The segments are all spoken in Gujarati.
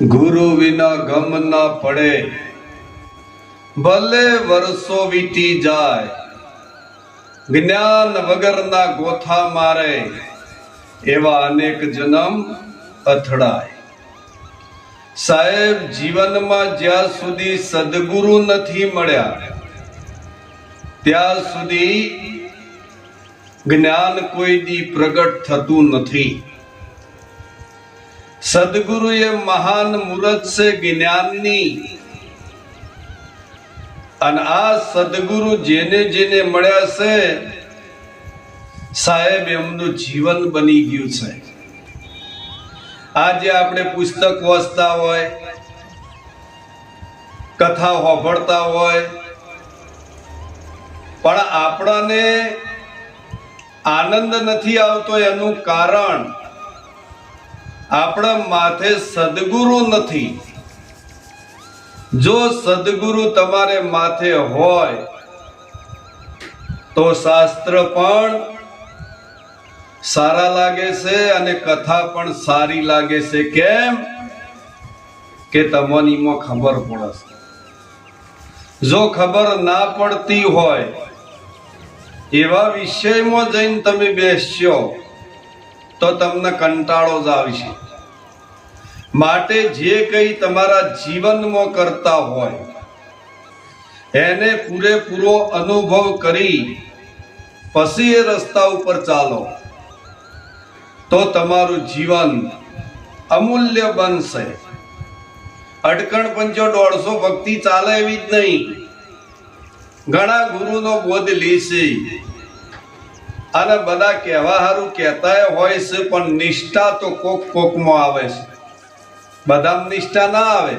ગુરુ વિના ગમ ના પડે, ભલે વર્ષો વીતી જાય, જ્ઞાન વગરના ગોથા મારે, એવા અનેક જન્મ અથડાય. સાહેબ, જીવનમાં જ્યાં સુધી સદગુરુ નથી મળ્યા ત્યાં સુધી જ્ઞાન કોઈ દી પ્રગટ થતું નથી. સદગુરુ એ મહાન મૂરત છે જ્ઞાનની, અને આ સદગુરુ જેને જેને મળ્યા છે સાહેબ, એમનું જીવન બની ગયું છે. આજે આપણે પુસ્તક વાંચતા હોય, કથા સાંભળતા હોય, પણ આપણાને આનંદ નથી આવતો. એનું કારણ આપણા માથે સદગુરુ નથી. જો સદગુરુ તમારે માથે હોય તો શાસ્ત્ર પણ સારા લાગે છે અને કથા પણ સારી લાગે છે. કેમ કે તમને ખબર પડે છે. જો ખબર ના પડતી હોય એવા વિષયમાં જઈને તમે બેસશો તો તમને કંટાળો જ આવશે. માટે જે કંઈ તમારા જીવનમાં કરતા હોય એને પૂરેપૂરો અનુભવ કરી પછી એ રસ્તા ઉપર ચાલો તો તમારું જીવન અમૂલ્ય બનશે. અડકણ પંચો 150 ભક્તિ ચાલે એવી જ નહીં. ઘણા ગુરુનો બોધ લેશે અને બધા કહેવા હારું કહેતા હોય છે, પણ નિષ્ઠા તો કોકમાં આવે છે, બધામાં નિષ્ઠા ના આવે.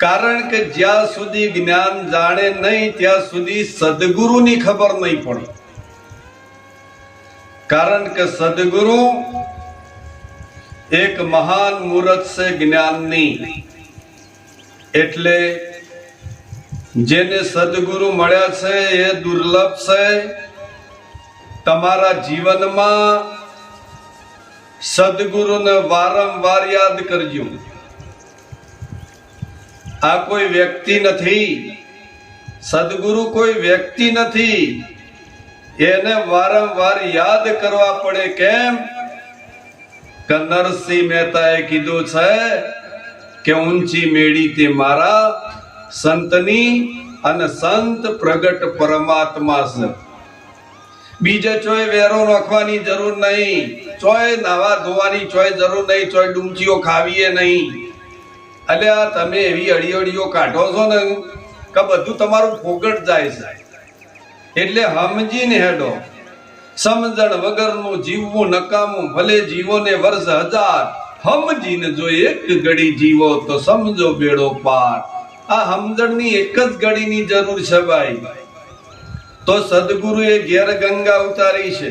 કારણ કે જ્યાં સુધી જ્ઞાન જાણે નહીં ત્યાં સુધી સદગુરુની ખબર નહીં પડે. કારણ કે સદગુરુ એક મહાન મૂરત છે જ્ઞાનની. એટલે જેને સદગુરુ મળ્યા છે એ દુર્લભ છે. તમારા જીવનમાં સદગુરુને વારંવાર યાદ કરજો. આ કોઈ વ્યક્તિ નથી, સદગુરુ કોઈ વ્યક્તિ નથી. એને વારંવાર યાદ કરવા પડે. કેમ કે નરસિંહ મહેતાએ કીધું છે કે ઊંચી મેળી તે મારા સંતની અને સંત પ્રગટ પરમાત્મા છે. બીજે ચોય વેરો નાખવાની જરૂર નહીં, ચોય નાવા ધોવાની ચોય જરૂર નહીં, ચોય ડૂમચીઓ ખાવીએ નહીં. અલ્યા તમે એવી અડીઅડીઓ કાઢો છો ને કે બધું તમારું ફોગટ જાય છે. એટલે સમજીને હેડો. સમજણ વગરનું જીવવું નકામું, ભલે જીવો ને વર્ષ 1000. સમજીને જો એક ઘડી જીવો તો સમજો બેડો પાર. આ સમજણની એક જ ઘડીની જરૂર છે ભાઈ. તો સદગુરુએ ઘેર ગંગા ઉતારી છે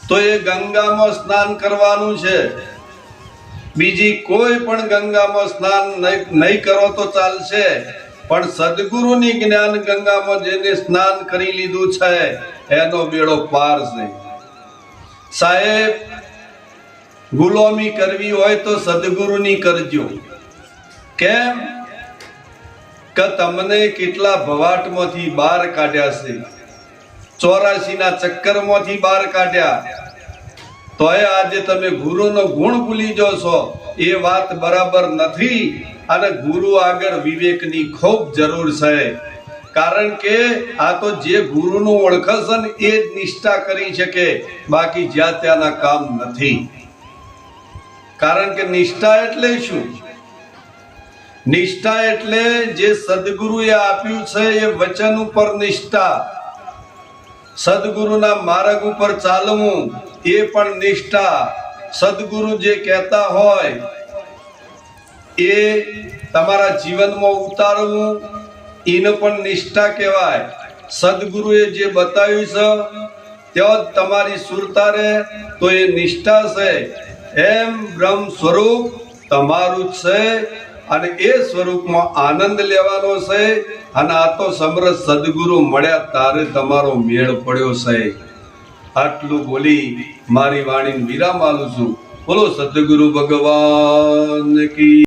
તો એ ગંગામાં સ્નાન કરવાનું છે. બીજી કોઈ પણ ગંગામાં સ્નાન નહીં કરો તો ચાલશે, પણ સદગુરુની જ્ઞાન ગંગામાં જેને સ્નાન કરી લીધું છે એનો બેડો પાર છે. સાહેબ, ગુલામી કરવી હોય તો સદગુરુની કરજો. કેમ કે તમને કેટલા ભવાટમાંથી બહાર કાઢ્યા છે, 84 ના ચક્કરમાંથી બહાર કાઢ્યા, તોય આજે તમે ગુરુનો ગુણ ભૂલી જાઓ છો. એ વાત બરાબર નથી. અને ગુરુ આગળ વિવેકની ખૂબ જરૂર છે. કારણ કે આ તો જે ગુરુનું ઓળખશે ને એ જ નિષ્ઠા કરી શકે, બાકી જ્યાં ત્યાંના કામ નથી. કારણ કે નિષ્ઠા એટલે શું? નિષ્ઠા એટલે જે સદગુરુએ આપ્યું છે એ વચન ઉપર નિષ્ઠા. સદગુરુના માર્ગ ઉપર ચાલવું એ પણ નિષ્ઠા. સદગુરુ જે કહેતા હોય એ તમારા જીવનમાં ઉતારવું એને પણ નિષ્ઠા કહેવાય. સદગુરુએ જે બતાવ્યું છે ત્યાં જ તમારી સુરતા રહે તો એ નિષ્ઠા છે. એમ બ્રહ્મ સ્વરૂપ તમારું જ છે અને એ સ્વરૂપમાં આનંદ લેવાનો છે. અને આ તો સમરસ સદગુરુ મળ્યા તારે તમારો મેળ પડ્યો છે. આટલું બોલી મારી વાણીને વિરામ આલું છું. બોલો સદગુરુ ભગવાન કી